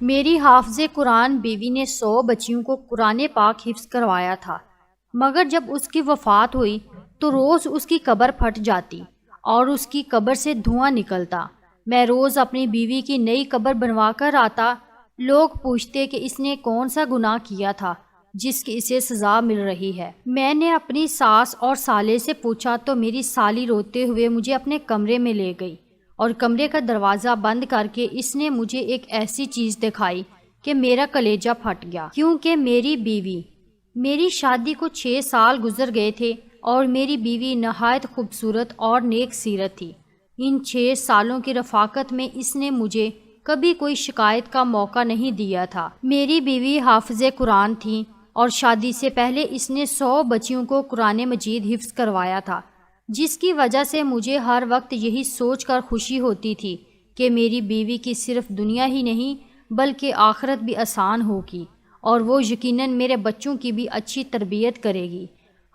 میری حافظ قرآن بیوی نے 100 بچیوں کو قرآن پاک حفظ کروایا تھا، مگر جب اس کی وفات ہوئی تو روز اس کی قبر پھٹ جاتی اور اس کی قبر سے دھواں نکلتا۔ میں روز اپنی بیوی کی نئی قبر بنوا کر آتا۔ لوگ پوچھتے کہ اس نے کون سا گناہ کیا تھا جس کی اسے سزا مل رہی ہے۔ میں نے اپنی ساس اور سالے سے پوچھا تو میری سالی روتے ہوئے مجھے اپنے کمرے میں لے گئی اور کمرے کا دروازہ بند کر کے اس نے مجھے ایک ایسی چیز دکھائی کہ میرا کلیجہ پھٹ گیا، کیونکہ میری شادی کو 6 سال گزر گئے تھے اور میری بیوی نہایت خوبصورت اور نیک سیرت تھی۔ ان 6 سالوں کی رفاقت میں اس نے مجھے کبھی کوئی شکایت کا موقع نہیں دیا تھا۔ میری بیوی حافظ قرآن تھی اور شادی سے پہلے اس نے 100 بچیوں کو قرآن مجید حفظ کروایا تھا، جس کی وجہ سے مجھے ہر وقت یہی سوچ کر خوشی ہوتی تھی کہ میری بیوی کی صرف دنیا ہی نہیں بلکہ آخرت بھی آسان ہوگی اور وہ یقیناً میرے بچوں کی بھی اچھی تربیت کرے گی۔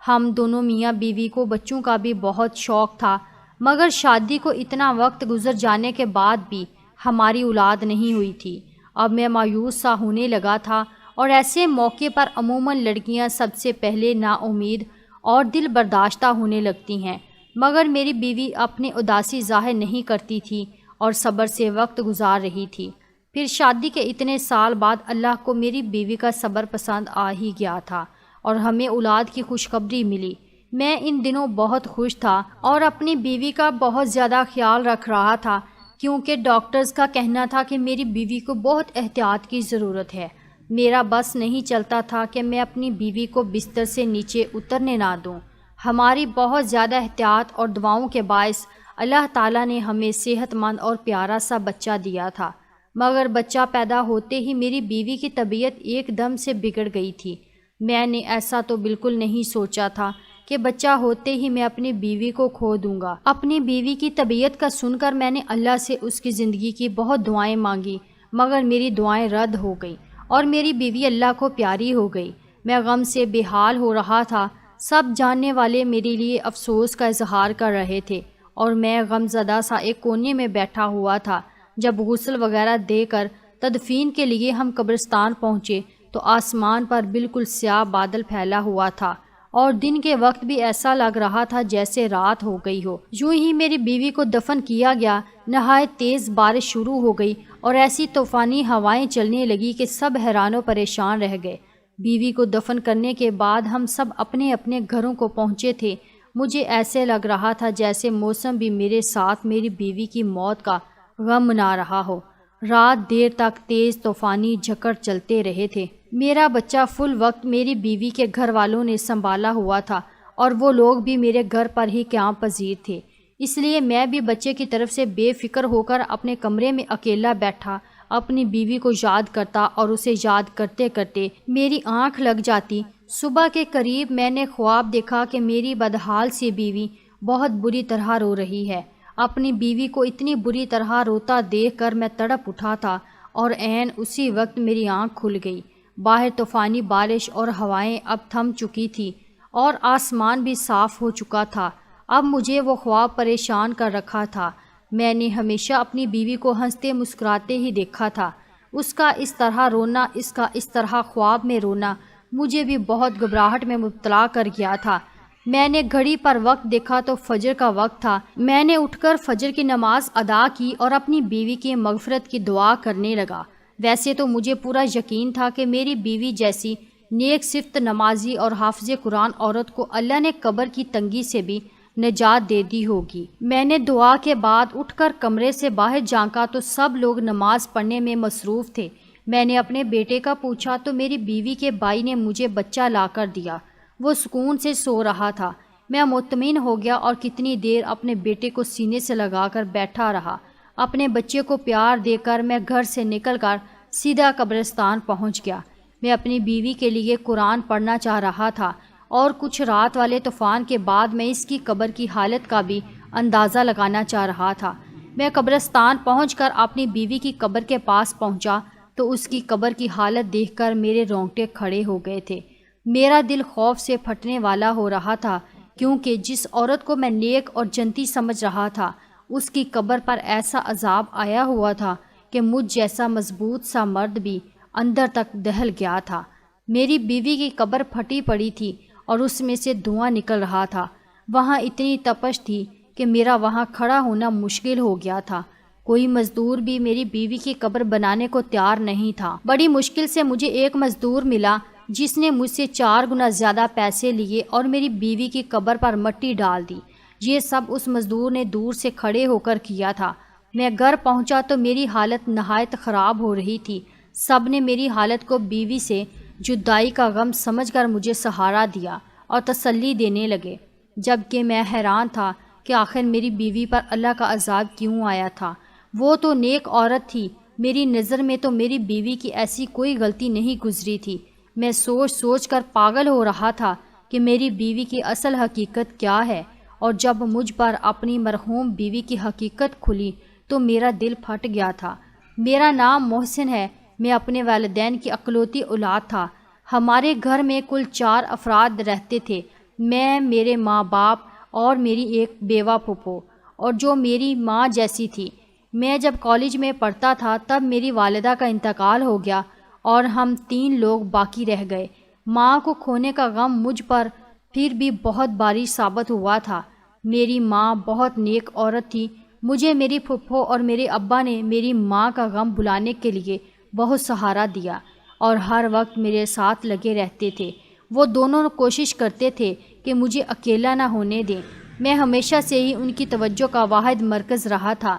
ہم دونوں میاں بیوی کو بچوں کا بھی بہت شوق تھا، مگر شادی کو اتنا وقت گزر جانے کے بعد بھی ہماری اولاد نہیں ہوئی تھی۔ اب میں مایوس سا ہونے لگا تھا، اور ایسے موقع پر عموماً لڑکیاں سب سے پہلے نا امید اور دل برداشتہ ہونے لگتی ہیں، مگر میری بیوی اپنی اداسی ظاہر نہیں کرتی تھی اور صبر سے وقت گزار رہی تھی۔ پھر شادی کے اتنے سال بعد اللہ کو میری بیوی کا صبر پسند آ ہی گیا تھا اور ہمیں اولاد کی خوشخبری ملی۔ میں ان دنوں بہت خوش تھا اور اپنی بیوی کا بہت زیادہ خیال رکھ رہا تھا، کیونکہ ڈاکٹرز کا کہنا تھا کہ میری بیوی کو بہت احتیاط کی ضرورت ہے۔ میرا بس نہیں چلتا تھا کہ میں اپنی بیوی کو بستر سے نیچے اترنے نہ دوں۔ ہماری بہت زیادہ احتیاط اور دعاؤں کے باعث اللہ تعالیٰ نے ہمیں صحت مند اور پیارا سا بچہ دیا تھا، مگر بچہ پیدا ہوتے ہی میری بیوی کی طبیعت ایک دم سے بگڑ گئی تھی۔ میں نے ایسا تو بالکل نہیں سوچا تھا کہ بچہ ہوتے ہی میں اپنی بیوی کو کھو دوں گا۔ اپنی بیوی کی طبیعت کا سن کر میں نے اللہ سے اس کی زندگی کی بہت دعائیں مانگی، مگر میری دعائیں رد ہو گئیں اور میری بیوی اللہ کو پیاری ہو گئی۔ میں غم سے بے حال ہو رہا تھا۔ سب جاننے والے میرے لیے افسوس کا اظہار کر رہے تھے اور میں غم زدہ سا ایک کونے میں بیٹھا ہوا تھا۔ جب غسل وغیرہ دے کر تدفین کے لیے ہم قبرستان پہنچے تو آسمان پر بالکل سیاہ بادل پھیلا ہوا تھا اور دن کے وقت بھی ایسا لگ رہا تھا جیسے رات ہو گئی ہو۔ یوں ہی میری بیوی کو دفن کیا گیا، نہایت تیز بارش شروع ہو گئی اور ایسی طوفانی ہوائیں چلنے لگی کہ سب حیران و پریشان رہ گئے۔ بیوی کو دفن کرنے کے بعد ہم سب اپنے اپنے گھروں کو پہنچے تھے۔ مجھے ایسے لگ رہا تھا جیسے موسم بھی میرے ساتھ میری بیوی کی موت کا غم منا رہا ہو۔ رات دیر تک تیز طوفانی جھکڑ چلتے رہے تھے۔ میرا بچہ فل وقت میری بیوی کے گھر والوں نے سنبھالا ہوا تھا اور وہ لوگ بھی میرے گھر پر ہی قیام پذیر تھے، اس لیے میں بھی بچے کی طرف سے بے فکر ہو کر اپنے کمرے میں اکیلا بیٹھا اپنی بیوی کو یاد کرتا اور اسے یاد کرتے کرتے میری آنکھ لگ جاتی۔ صبح کے قریب میں نے خواب دیکھا کہ میری بدحال سی بیوی بہت بری طرح رو رہی ہے۔ اپنی بیوی کو اتنی بری طرح روتا دیکھ کر میں تڑپ اٹھا تھا اور عین اسی وقت میری آنکھ کھل گئی۔ باہر طوفانی بارش اور ہوائیں اب تھم چکی تھی اور آسمان بھی صاف ہو چکا تھا۔ اب مجھے وہ خواب پریشان کر رکھا تھا۔ میں نے ہمیشہ اپنی بیوی کو ہنستے مسکراتے ہی دیکھا تھا۔ اس کا اس طرح رونا، اس کا اس طرح خواب میں رونا مجھے بھی بہت گھبراہٹ میں مبتلا کر گیا تھا۔ میں نے گھڑی پر وقت دیکھا تو فجر کا وقت تھا۔ میں نے اٹھ کر فجر کی نماز ادا کی اور اپنی بیوی کی مغفرت کی دعا کرنے لگا۔ ویسے تو مجھے پورا یقین تھا کہ میری بیوی جیسی نیک صفت نمازی اور حافظ قرآن عورت کو اللہ نے قبر کی تنگی سے بھی نجات دے دی ہوگی۔ میں نے دعا کے بعد اٹھ کر کمرے سے باہر جھانکا تو سب لوگ نماز پڑھنے میں مصروف تھے۔ میں نے اپنے بیٹے کا پوچھا تو میری بیوی کے بھائی نے مجھے بچہ لا کر دیا۔ وہ سکون سے سو رہا تھا۔ میں مطمئن ہو گیا اور کتنی دیر اپنے بیٹے کو سینے سے لگا کر بیٹھا رہا۔ اپنے بچے کو پیار دے کر میں گھر سے نکل کر سیدھا قبرستان پہنچ گیا۔ میں اپنی بیوی کے لیے قرآن پڑھنا چاہ رہا تھا اور کچھ رات والے طوفان کے بعد میں اس کی قبر کی حالت کا بھی اندازہ لگانا چاہ رہا تھا۔ میں قبرستان پہنچ کر اپنی بیوی کی قبر کے پاس پہنچا تو اس کی قبر کی حالت دیکھ کر میرے رونگٹے کھڑے ہو گئے تھے۔ میرا دل خوف سے پھٹنے والا ہو رہا تھا، کیونکہ جس عورت کو میں نیک اور جنتی سمجھ رہا تھا اس کی قبر پر ایسا عذاب آیا ہوا تھا کہ مجھ جیسا مضبوط سا مرد بھی اندر تک دہل گیا تھا۔ میری بیوی کی قبر پھٹی پڑی تھی اور اس میں سے دھواں نکل رہا تھا۔ وہاں اتنی تپش تھی کہ میرا وہاں کھڑا ہونا مشکل ہو گیا تھا۔ کوئی مزدور بھی میری بیوی کی قبر بنانے کو تیار نہیں تھا۔ بڑی مشکل سے مجھے ایک مزدور ملا جس نے مجھ سے 4 گنا زیادہ پیسے لیے اور میری بیوی کی قبر پر مٹی ڈال دی۔ یہ سب اس مزدور نے دور سے کھڑے ہو کر کیا تھا۔ میں گھر پہنچا تو میری حالت نہایت خراب ہو رہی تھی۔ سب نے میری حالت کو بیوی سے جدائی کا غم سمجھ کر مجھے سہارا دیا اور تسلی دینے لگے، جبکہ میں حیران تھا کہ آخر میری بیوی پر اللہ کا عذاب کیوں آیا تھا۔ وہ تو نیک عورت تھی، میری نظر میں تو میری بیوی کی ایسی کوئی غلطی نہیں گزری تھی۔ میں سوچ سوچ کر پاگل ہو رہا تھا کہ میری بیوی کی اصل حقیقت کیا ہے، اور جب مجھ پر اپنی مرحوم بیوی کی حقیقت کھلی تو میرا دل پھٹ گیا تھا۔ میرا نام محسن ہے، میں اپنے والدین کی اکلوتی اولاد تھا۔ ہمارے گھر میں کل 4 افراد رہتے تھے، میں، میرے ماں باپ اور میری ایک بیوہ پھپھو، اور جو میری ماں جیسی تھی۔ میں جب کالج میں پڑھتا تھا تب میری والدہ کا انتقال ہو گیا اور ہم 3 لوگ باقی رہ گئے۔ ماں کو کھونے کا غم مجھ پر پھر بھی بہت بھاری ثابت ہوا تھا۔ میری ماں بہت نیک عورت تھی۔ مجھے میری پھپھو اور میرے ابا نے میری ماں کا غم بھلانے کے لیے بہت سہارا دیا اور ہر وقت میرے ساتھ لگے رہتے تھے۔ وہ دونوں کوشش کرتے تھے کہ مجھے اکیلا نہ ہونے دیں۔ میں ہمیشہ سے ہی ان کی توجہ کا واحد مرکز رہا تھا۔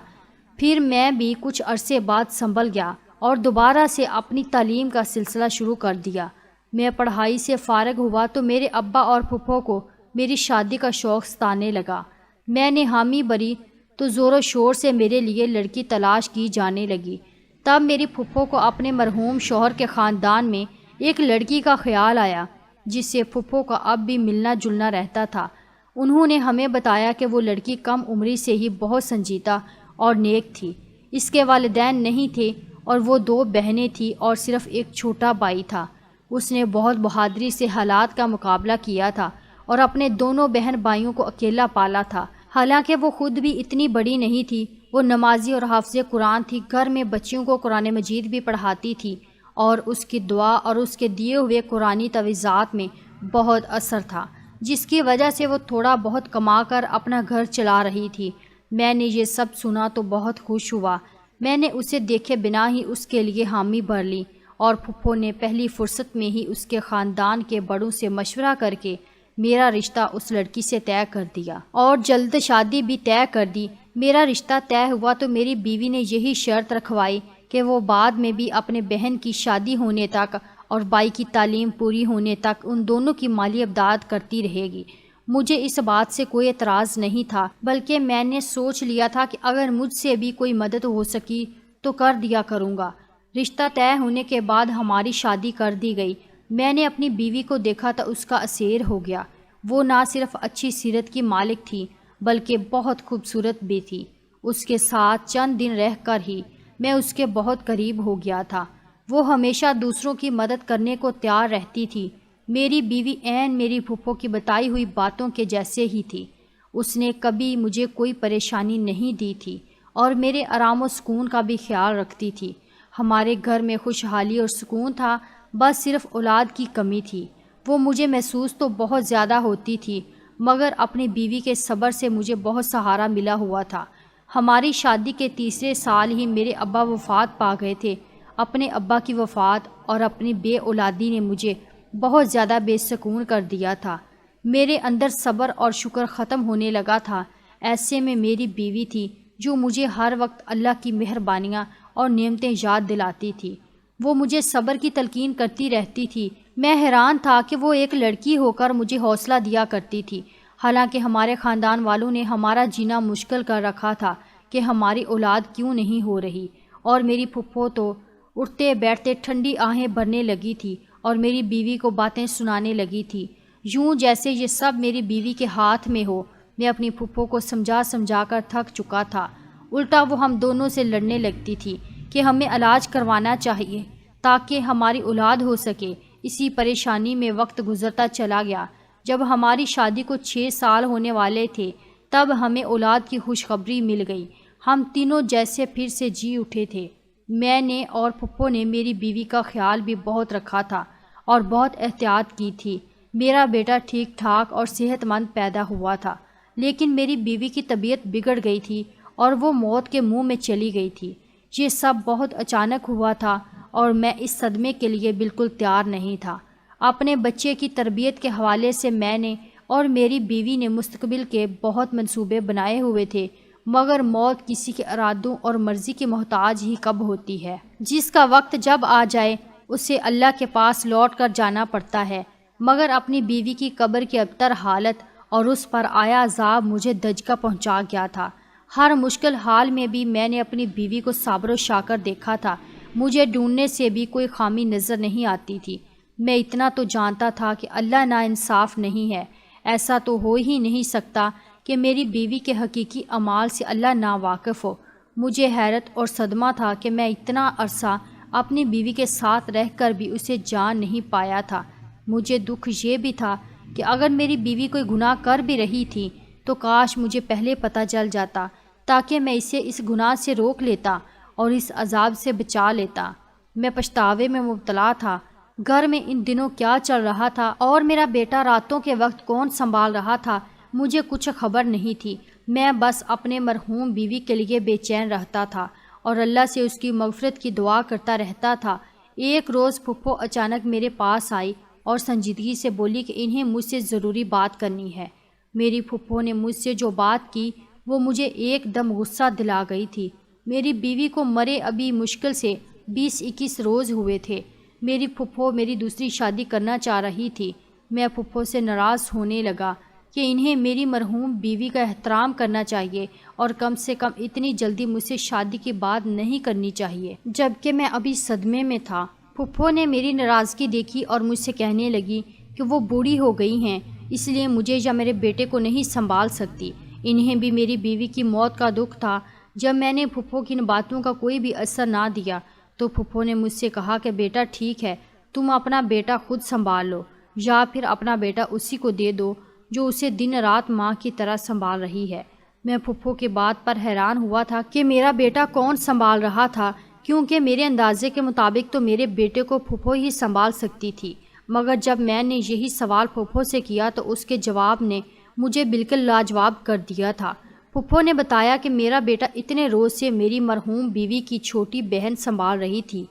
پھر میں بھی کچھ عرصے بعد سنبھل گیا اور دوبارہ سے اپنی تعلیم کا سلسلہ شروع کر دیا۔ میں پڑھائی سے فارغ ہوا تو میرے ابا اور پھپھو کو میری شادی کا شوق ستانے لگا۔ میں نے حامی بھری تو زور و شور سے میرے لیے لڑکی تلاش کی جانے لگی۔ تب میری پھپھو کو اپنے مرحوم شوہر کے خاندان میں ایک لڑکی کا خیال آیا جس سے پھپھو کا اب بھی ملنا جلنا رہتا تھا۔ انہوں نے ہمیں بتایا کہ وہ لڑکی کم عمری سے ہی بہت سنجیدہ اور نیک تھی۔ اس کے والدین نہیں تھے اور وہ 2 بہنیں تھیں اور صرف ایک چھوٹا بھائی تھا۔ اس نے بہت بہادری سے حالات کا مقابلہ کیا تھا اور اپنے دونوں بہن بھائیوں کو اکیلا پالا تھا۔ حالانکہ وہ خود بھی اتنی بڑی نہیں تھی، وہ نمازی اور حافظ قرآن تھی۔ گھر میں بچیوں کو قرآن مجید بھی پڑھاتی تھی اور اس کی دعا اور اس کے دیے ہوئے قرآنی توعیزات میں بہت اثر تھا، جس کی وجہ سے وہ تھوڑا بہت کما کر اپنا گھر چلا رہی تھی۔ میں نے یہ سب سنا تو بہت خوش ہوا۔ میں نے اسے دیکھے بنا ہی اس کے لیے حامی بھر لی اور پھپھو نے پہلی فرصت میں ہی اس کے خاندان کے بڑوں سے مشورہ کر کے میرا رشتہ اس لڑکی سے طے کر دیا اور جلد شادی بھی طے کر دی۔ میرا رشتہ طے ہوا تو میری بیوی نے یہی شرط رکھوائی کہ وہ بعد میں بھی اپنے بہن کی شادی ہونے تک اور بھائی کی تعلیم پوری ہونے تک ان دونوں کی مالی امداد کرتی رہے گی۔ مجھے اس بات سے کوئی اعتراض نہیں تھا، بلکہ میں نے سوچ لیا تھا کہ اگر مجھ سے بھی کوئی مدد ہو سکی تو کر دیا کروں گا۔ رشتہ طے ہونے کے بعد ہماری شادی کر دی گئی۔ میں نے اپنی بیوی کو دیکھا تو اس کا اسیر ہو گیا۔ وہ نہ صرف اچھی سیرت کی مالک تھی بلکہ بہت خوبصورت بھی تھی۔ اس کے ساتھ چند دن رہ کر ہی میں اس کے بہت قریب ہو گیا تھا۔ وہ ہمیشہ دوسروں کی مدد کرنے کو تیار رہتی تھی۔ میری بیوی عین میری پھپھو کی بتائی ہوئی باتوں کے جیسے ہی تھی۔ اس نے کبھی مجھے کوئی پریشانی نہیں دی تھی اور میرے آرام و سکون کا بھی خیال رکھتی تھی۔ ہمارے گھر میں خوشحالی اور سکون تھا، بس صرف اولاد کی کمی تھی۔ وہ مجھے محسوس تو بہت زیادہ ہوتی تھی، مگر اپنی بیوی کے صبر سے مجھے بہت سہارا ملا ہوا تھا۔ ہماری شادی کے تیسرے سال ہی میرے ابا وفات پا گئے تھے۔ اپنے ابا کی وفات اور اپنی بے اولادی نے مجھے بہت زیادہ بے سکون کر دیا تھا۔ میرے اندر صبر اور شکر ختم ہونے لگا تھا۔ ایسے میں میری بیوی تھی جو مجھے ہر وقت اللہ کی مہربانیاں اور نعمتیں یاد دلاتی تھی۔ وہ مجھے صبر کی تلقین کرتی رہتی تھی۔ میں حیران تھا کہ وہ ایک لڑکی ہو کر مجھے حوصلہ دیا کرتی تھی، حالانکہ ہمارے خاندان والوں نے ہمارا جینا مشکل کر رکھا تھا کہ ہماری اولاد کیوں نہیں ہو رہی، اور میری پھپھو تو اٹھتے بیٹھتے ٹھنڈی آہیں بھرنے لگی تھی اور میری بیوی کو باتیں سنانے لگی تھی، یوں جیسے یہ سب میری بیوی کے ہاتھ میں ہو۔ میں اپنی پھپھو کو سمجھا سمجھا کر تھک چکا تھا۔ الٹا وہ ہم دونوں سے لڑنے لگتی تھی کہ ہمیں علاج کروانا چاہیے تاکہ ہماری اولاد ہو سکے۔ اسی پریشانی میں وقت گزرتا چلا گیا۔ جب ہماری شادی کو 6 سال ہونے والے تھے تب ہمیں اولاد کی خوشخبری مل گئی۔ ہم تینوں جیسے پھر سے جی اٹھے تھے۔ میں نے اور پھپھو نے میری بیوی کا خیال بھی بہت رکھا تھا اور بہت احتیاط کی تھی۔ میرا بیٹا ٹھیک ٹھاک اور صحت مند پیدا ہوا تھا، لیکن میری بیوی کی طبیعت بگڑ گئی تھی اور وہ موت کے منہ میں چلی گئی تھی۔ یہ سب بہت اچانک ہوا تھا اور میں اس صدمے کے لیے بالکل تیار نہیں تھا۔ اپنے بچے کی تربیت کے حوالے سے میں نے اور میری بیوی نے مستقبل کے بہت منصوبے بنائے ہوئے تھے، مگر موت کسی کے ارادوں اور مرضی کی محتاج ہی کب ہوتی ہے۔ جس کا وقت جب آ جائے اسے اللہ کے پاس لوٹ کر جانا پڑتا ہے، مگر اپنی بیوی کی قبر کی ابتر حالت اور اس پر آیا عذاب مجھے دھچکا پہنچا گیا تھا۔ ہر مشکل حال میں بھی میں نے اپنی بیوی کو صابر و شاکر دیکھا تھا۔ مجھے ڈھونڈنے سے بھی کوئی خامی نظر نہیں آتی تھی۔ میں اتنا تو جانتا تھا کہ اللہ ناانصاف نہیں ہے۔ ایسا تو ہو ہی نہیں سکتا کہ میری بیوی کے حقیقی اعمال سے اللہ ناواقف ہو۔ مجھے حیرت اور صدمہ تھا کہ میں اتنا عرصہ اپنی بیوی کے ساتھ رہ کر بھی اسے جان نہیں پایا تھا۔ مجھے دکھ یہ بھی تھا کہ اگر میری بیوی کوئی گناہ کر بھی رہی تھی تو کاش مجھے پہلے پتہ چل جاتا، تاکہ میں اسے اس گناہ سے روک لیتا اور اس عذاب سے بچا لیتا۔ میں پچھتاوے میں مبتلا تھا۔ گھر میں ان دنوں کیا چل رہا تھا اور میرا بیٹا راتوں کے وقت کون سنبھال رہا تھا، مجھے کچھ خبر نہیں تھی۔ میں بس اپنے مرحوم بیوی کے لیے بے چین رہتا تھا اور اللہ سے اس کی مغفرت کی دعا کرتا رہتا تھا۔ ایک روز پھپھو اچانک میرے پاس آئی اور سنجیدگی سے بولی کہ انہیں مجھ سے ضروری بات کرنی ہے۔ میری پھپھو نے مجھ سے جو بات کی وہ مجھے ایک دم غصہ دلا گئی تھی۔ میری بیوی کو مرے ابھی مشکل سے 20-21 روز ہوئے تھے۔ میری پھپھو میری دوسری شادی کرنا چاہ رہی تھی۔ میں پھپھو سے ناراض ہونے لگا کہ انہیں میری مرحوم بیوی کا احترام کرنا چاہیے اور کم سے کم اتنی جلدی مجھ سے شادی کی بات نہیں کرنی چاہیے، جبکہ میں ابھی صدمے میں تھا۔ پھپھو نے میری ناراضگی دیکھی اور مجھ سے کہنے لگی کہ وہ بوڑھی ہو گئی ہیں، اس لیے مجھے یا میرے بیٹے کو نہیں سنبھال سکتی۔ انہیں بھی میری بیوی کی موت کا دکھ تھا۔ جب میں نے پھپھو کی ان باتوں کا کوئی بھی اثر نہ دیا تو پھپھو نے مجھ سے کہا کہ بیٹا ٹھیک ہے، تم اپنا بیٹا خود سنبھال لو یا پھر اپنا بیٹا اسی کو دے دو جو اسے دن رات ماں کی طرح سنبھال رہی ہے۔ میں پھپھو کی بات پر حیران ہوا تھا کہ میرا بیٹا کون سنبھال رہا تھا، کیونکہ میرے اندازے کے مطابق تو میرے بیٹے کو پھپھو ہی سنبھال سکتی تھی۔ مگر جب میں نے یہی سوال پھپھو سے کیا تو اس کے جواب نے مجھے بالکل لاجواب کر دیا تھا۔ پھپھو نے بتایا کہ میرا بیٹا اتنے روز سے میری مرحوم بیوی کی چھوٹی بہن سنبھال رہی تھی،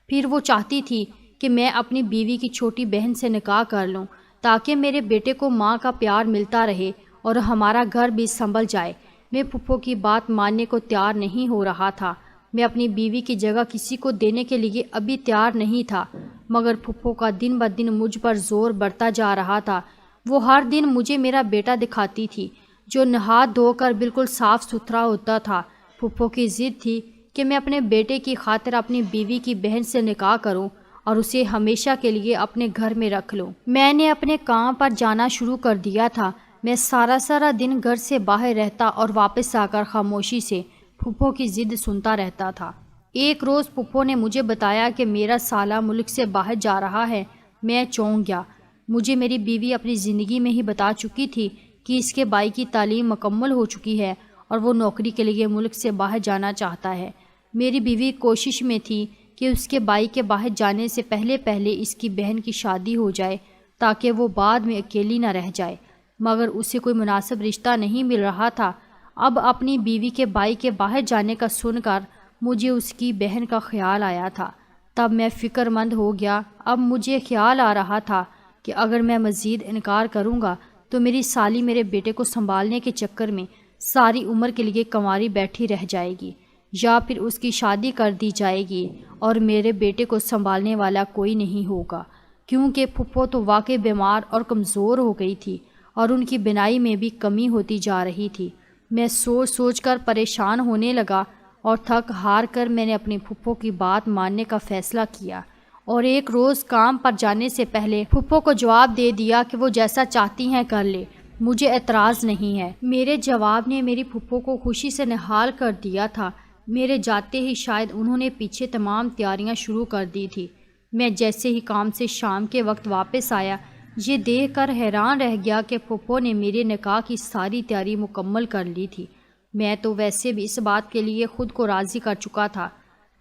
پھر وہ چاہتی تھی کہ میں اپنی بیوی کی چھوٹی بہن سے نکاح کر لوں تاکہ میرے بیٹے کو ماں کا پیار ملتا رہے اور ہمارا گھر بھی سنبھل جائے۔ میں پھپھو کی بات ماننے کو تیار نہیں ہو رہا تھا۔ میں اپنی بیوی کی جگہ کسی کو دینے کے لیے ابھی تیار نہیں تھا، مگر پھپھو کا دن بدن مجھ پر زور بڑھتا جا رہا تھا۔ وہ ہر دن مجھے میرا بیٹا دکھاتی تھی جو نہا دھو کر بالکل صاف ستھرا ہوتا تھا۔ پھپھو کی ضد تھی کہ میں اپنے بیٹے کی خاطر اپنی بیوی کی بہن سے نکاح کروں اور اسے ہمیشہ کے لیے اپنے گھر میں رکھ لوں۔ میں نے اپنے کام پر جانا شروع کر دیا تھا۔ میں سارا دن گھر سے باہر رہتا اور واپس آ کر خاموشی سے پھپھو کی ضد سنتا رہتا تھا۔ ایک روز پھپھو نے مجھے بتایا کہ میرا سالہ ملک سے باہر جا رہا ہے۔ میں چونک گیا۔ مجھے میری بیوی اپنی زندگی میں ہی بتا چکی تھی کہ اس کے بھائی کی تعلیم مکمل ہو چکی ہے اور وہ نوکری کے لیے ملک سے باہر جانا چاہتا ہے۔ میری بیوی کوشش میں تھی کہ اس کے بھائی کے باہر جانے سے پہلے اس کی بہن کی شادی ہو جائے تاکہ وہ بعد میں اکیلی نہ رہ جائے، مگر اسے کوئی مناسب رشتہ نہیں مل رہا تھا۔ اب اپنی بیوی کے بھائی کے باہر جانے کا سن کر مجھے اس کی بہن کا خیال آیا تھا۔ تب میں فکر مند ہو گیا۔ اب مجھے خیال آ رہا تھا کہ اگر میں مزید انکار کروں گا تو میری سالی میرے بیٹے کو سنبھالنے کے چکر میں ساری عمر کے لیے کنواری بیٹھی رہ جائے گی، یا پھر اس کی شادی کر دی جائے گی اور میرے بیٹے کو سنبھالنے والا کوئی نہیں ہوگا، کیونکہ پھپھو تو واقعی بیمار اور کمزور ہو گئی تھی اور ان کی بینائی میں بھی کمی ہوتی جا رہی تھی۔ میں سوچ کر پریشان ہونے لگا اور تھک ہار کر میں نے اپنی پھپھو کی بات ماننے کا فیصلہ کیا اور ایک روز کام پر جانے سے پہلے پھپھو کو جواب دے دیا کہ وہ جیسا چاہتی ہیں کر لے، مجھے اعتراض نہیں ہے۔ میرے جواب نے میری پھپھو کو خوشی سے نہال کر دیا تھا۔ میرے جاتے ہی شاید انہوں نے پیچھے تمام تیاریاں شروع کر دی تھی۔ میں جیسے ہی کام سے شام کے وقت واپس آیا، یہ دیکھ کر حیران رہ گیا کہ پھپھو نے میرے نکاح کی ساری تیاری مکمل کر لی تھی۔ میں تو ویسے بھی اس بات کے لیے خود کو راضی کر چکا تھا،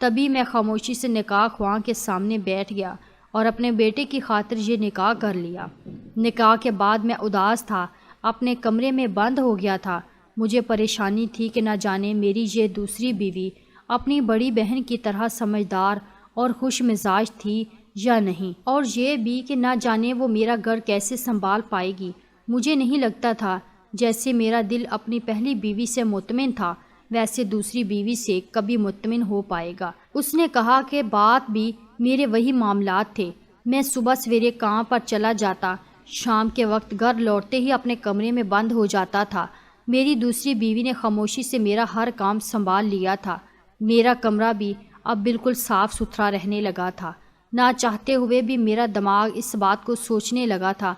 تبھی میں خاموشی سے نکاح خواں کے سامنے بیٹھ گیا اور اپنے بیٹے کی خاطر یہ نکاح کر لیا۔ نکاح کے بعد میں اداس تھا، اپنے کمرے میں بند ہو گیا تھا۔ مجھے پریشانی تھی کہ نہ جانے میری یہ دوسری بیوی اپنی بڑی بہن کی طرح سمجھدار اور خوش مزاج تھی یا نہیں، اور یہ بھی کہ نہ جانے وہ میرا گھر کیسے سنبھال پائے گی۔ مجھے نہیں لگتا تھا جیسے میرا دل اپنی پہلی بیوی سے مطمئن تھا ویسے دوسری بیوی سے کبھی مطمئن ہو پائے گا۔ اس نے کہا کہ بات بھی میرے وہی معاملات تھے۔ میں صبح سویرے کام پر چلا جاتا، شام کے وقت گھر لوٹتے ہی اپنے کمرے میں بند ہو جاتا تھا۔ میری دوسری بیوی نے خاموشی سے میرا ہر کام سنبھال لیا تھا۔ میرا کمرہ بھی اب بالکل صاف ستھرا رہنے لگا تھا۔ نہ چاہتے ہوئے بھی میرا دماغ اس بات کو سوچنے لگا تھا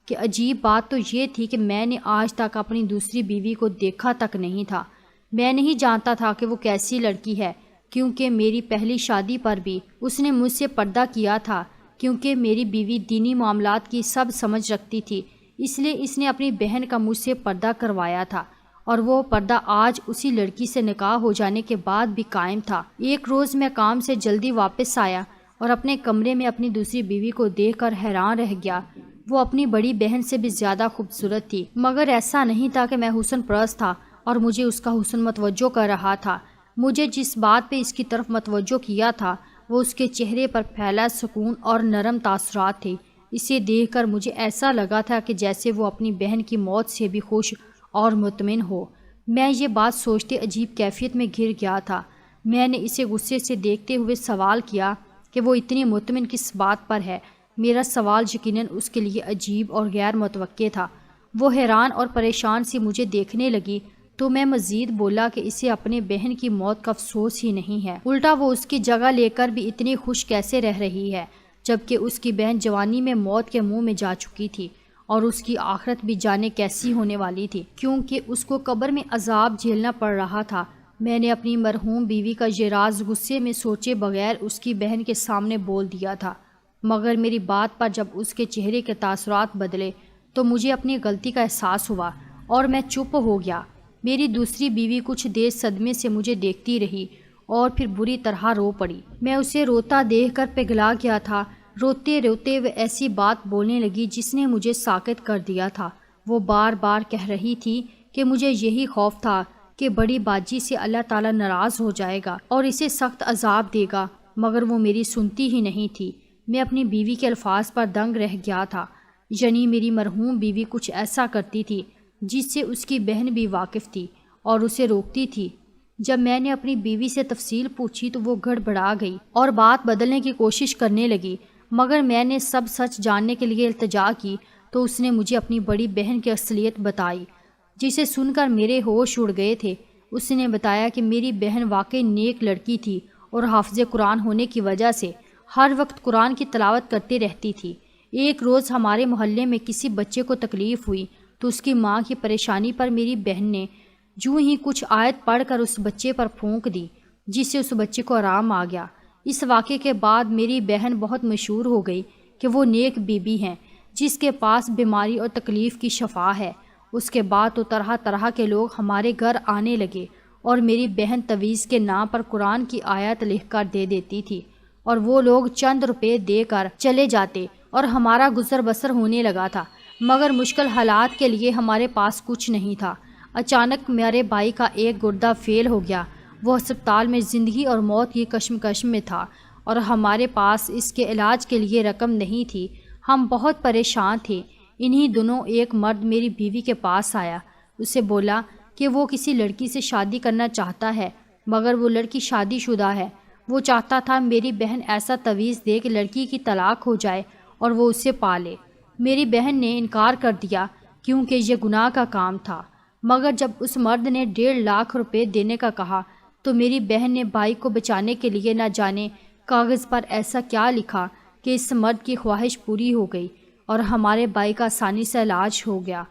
کہ عجیب بات تو یہ تھی کہ میں نے آج تک اپنی دوسری بیوی کو دیکھا تک نہیں تھا۔ میں نہیں جانتا تھا کہ وہ کیسی لڑکی ہے، کیونکہ میری پہلی شادی پر بھی اس نے مجھ سے پردہ کیا تھا۔ کیونکہ میری بیوی دینی معاملات کی سب سمجھ رکھتی تھی، اس لیے اس نے اپنی بہن کا مجھ سے پردہ کروایا تھا، اور وہ پردہ آج اسی لڑکی سے نکاح ہو جانے کے بعد بھی قائم تھا۔ ایک روز میں کام سے جلدی واپس آیا اور اپنے کمرے میں اپنی دوسری بیوی کو دیکھ کر حیران رہ گیا۔ وہ اپنی بڑی بہن سے بھی زیادہ خوبصورت تھی، مگر ایسا نہیں تھا کہ میں حسن پرست تھا اور مجھے اس کا حسن متوجہ کر رہا تھا۔ مجھے جس بات پہ اس کی طرف متوجہ کیا تھا وہ اس کے چہرے پر پھیلا سکون اور نرم تاثرات تھے۔ اسے دیکھ کر مجھے ایسا لگا تھا کہ جیسے وہ اپنی بہن کی موت سے بھی خوش اور مطمئن ہو۔ میں یہ بات سوچتے عجیب کیفیت میں گر گیا تھا۔ میں نے اسے غصے سے دیکھتے ہوئے سوال کیا کہ وہ اتنی مطمئن کس بات پر ہے۔ میرا سوال یقیناً اس کے لیے عجیب اور غیر متوقع تھا۔ وہ حیران اور پریشان سی مجھے دیکھنے لگی تو میں مزید بولا کہ اسے اپنے بہن کی موت کا افسوس ہی نہیں ہے، الٹا وہ اس کی جگہ لے کر بھی اتنی خوش کیسے رہ رہی ہے، جبکہ اس کی بہن جوانی میں موت کے منہ میں جا چکی تھی اور اس کی آخرت بھی جانے کیسی ہونے والی تھی، کیونکہ اس کو قبر میں عذاب جھیلنا پڑ رہا تھا۔ میں نے اپنی مرحوم بیوی کا یہ راز غصے میں سوچے بغیر اس کی بہن کے سامنے بول دیا تھا، مگر میری بات پر جب اس کے چہرے کے تاثرات بدلے تو مجھے اپنی غلطی کا احساس ہوا اور میں چپ ہو گیا۔ میری دوسری بیوی کچھ دیر صدمے سے مجھے دیکھتی رہی اور پھر بری طرح رو پڑی۔ میں اسے روتا دیکھ کر پگھلا گیا تھا۔ روتے روتے وہ ایسی بات بولنے لگی جس نے مجھے ساکت کر دیا تھا۔ وہ بار بار کہہ رہی تھی کہ مجھے یہی خوف تھا کہ بڑی باجی سے اللہ تعالیٰ ناراض ہو جائے گا اور اسے سخت عذاب دے گا، مگر وہ میری سنتی ہی نہیں تھی۔ میں اپنی بیوی کے الفاظ پر دنگ رہ گیا تھا، یعنی میری مرحوم بیوی کچھ ایسا کرتی تھی جس سے اس کی بہن بھی واقف تھی اور اسے روکتی تھی۔ جب میں نے اپنی بیوی سے تفصیل پوچھی تو وہ گڑبڑا گئی اور بات بدلنے کی کوشش کرنے لگی، مگر میں نے سب سچ جاننے کے لیے التجا کی تو اس نے مجھے اپنی بڑی بہن کی اصلیت بتائی، جسے سن کر میرے ہوش اڑ گئے تھے۔ اس نے بتایا کہ میری بہن واقعی نیک لڑکی تھی اور حافظ قرآن ہونے کی وجہ سے ہر وقت قرآن کی تلاوت کرتی رہتی تھی۔ ایک روز ہمارے محلے میں کسی بچے کو تکلیف ہوئی تو اس کی ماں کی پریشانی پر میری بہن نے یوں ہی کچھ آیت پڑھ کر اس بچے پر پھونک دی، جس سے اس بچے کو آرام آ گیا۔ اس واقعے کے بعد میری بہن بہت مشہور ہو گئی کہ وہ نیک بی بی ہیں جس کے پاس بیماری اور تکلیف کی شفا ہے۔ اس کے بعد تو طرح طرح کے لوگ ہمارے گھر آنے لگے اور میری بہن تویز کے نام پر قرآن کی آیت لکھ کر دے دیتی تھی اور وہ لوگ چند روپے دے کر چلے جاتے اور ہمارا گزر بسر ہونے لگا تھا، مگر مشکل حالات کے لیے ہمارے پاس کچھ نہیں تھا۔ اچانک میرے بھائی کا ایک گردہ فیل ہو گیا، وہ ہسپتال میں زندگی اور موت کی کشمکش میں تھا اور ہمارے پاس اس کے علاج کے لیے رقم نہیں تھی۔ ہم بہت پریشان تھے۔ انہی دنوں ایک مرد میری بیوی کے پاس آیا، اسے بولا کہ وہ کسی لڑکی سے شادی کرنا چاہتا ہے، مگر وہ لڑکی شادی شدہ ہے۔ وہ چاہتا تھا میری بہن ایسا تویز دے کہ لڑکی کی طلاق ہو جائے اور وہ اسے پالے۔ میری بہن نے انکار کر دیا کیونکہ یہ گناہ کا کام تھا، مگر جب اس مرد نے 1.5 لاکھ روپے دینے کا کہا تو میری بہن نے بھائی کو بچانے کے لیے نہ جانے کاغذ پر ایسا کیا لکھا کہ اس مرد کی خواہش پوری ہو گئی اور ہمارے بھائی کا آسانی سے علاج ہو گیا۔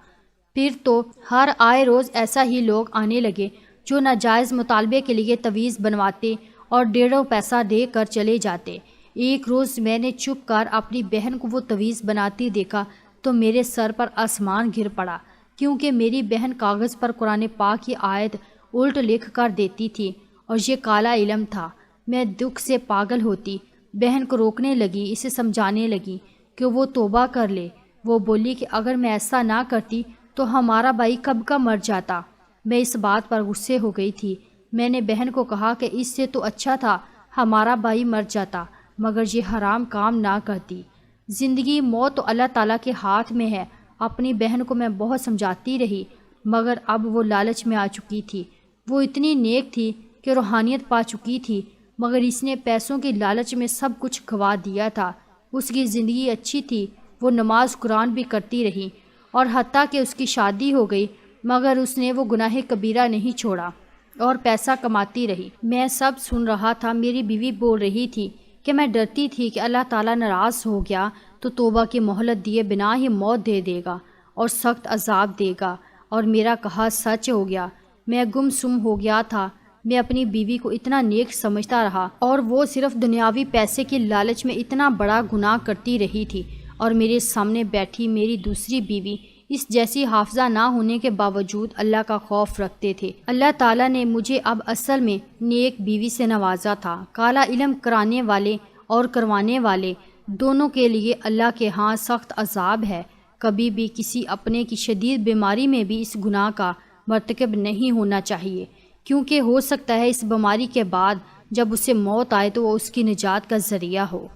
پھر تو ہر آئے روز ایسا ہی لوگ آنے لگے جو ناجائز مطالبے کے لیے تویز بنواتے اور 1.5 پیسہ دے کر چلے جاتے۔ ایک روز میں نے چھپ کر اپنی بہن کو وہ تویز بناتی دیکھا تو میرے سر پر آسمان گر پڑا، کیونکہ میری بہن کاغذ پر قرآن پاک کی آیت الٹ لکھ کر دیتی تھی اور یہ کالا علم تھا۔ میں دکھ سے پاگل ہوتی، بہن کو روکنے لگی، اسے سمجھانے لگی کہ وہ توبہ کر لے۔ وہ بولی کہ اگر میں ایسا نہ کرتی تو ہمارا بھائی کب کا مر جاتا۔ میں اس بات پر غصے ہو گئی تھی۔ میں نے بہن کو کہا کہ اس سے تو اچھا تھا ہمارا بھائی مر جاتا، مگر یہ حرام کام نہ کرتی۔ زندگی موت تو اللہ تعالیٰ کے ہاتھ میں ہے۔ اپنی بہن کو میں بہت سمجھاتی رہی، مگر اب وہ لالچ میں آ چکی تھی۔ وہ اتنی نیک تھی کہ روحانیت پا چکی تھی، مگر اس نے پیسوں کی لالچ میں سب کچھ گنوا دیا تھا۔ اس کی زندگی اچھی تھی، وہ نماز قرآن بھی کرتی رہی، اور حتیٰ کہ اس کی شادی ہو گئی، مگر اس نے وہ گناہ کبیرہ نہیں چھوڑا اور پیسہ کماتی رہی۔ میں سب سن رہا تھا۔ میری بیوی بول رہی تھی کہ میں ڈرتی تھی کہ اللہ تعالیٰ ناراض ہو گیا تو توبہ کی مہلت دیے بنا ہی موت دے دے گا اور سخت عذاب دے گا، اور میرا کہا سچ ہو گیا۔ میں گم سم ہو گیا تھا۔ میں اپنی بیوی کو اتنا نیک سمجھتا رہا اور وہ صرف دنیاوی پیسے کی لالچ میں اتنا بڑا گناہ کرتی رہی تھی، اور میرے سامنے بیٹھی میری دوسری بیوی اس جیسی حافظہ نہ ہونے کے باوجود اللہ کا خوف رکھتے تھے۔ اللہ تعالیٰ نے مجھے اب اصل میں نیک بیوی سے نوازا تھا۔ کالا علم کرانے والے اور کروانے والے دونوں کے لیے اللہ کے ہاں سخت عذاب ہے۔ کبھی بھی کسی اپنے کی شدید بیماری میں بھی اس گناہ کا مرتکب نہیں ہونا چاہیے، کیونکہ ہو سکتا ہے اس بیماری کے بعد جب اسے موت آئے تو وہ اس کی نجات کا ذریعہ ہو۔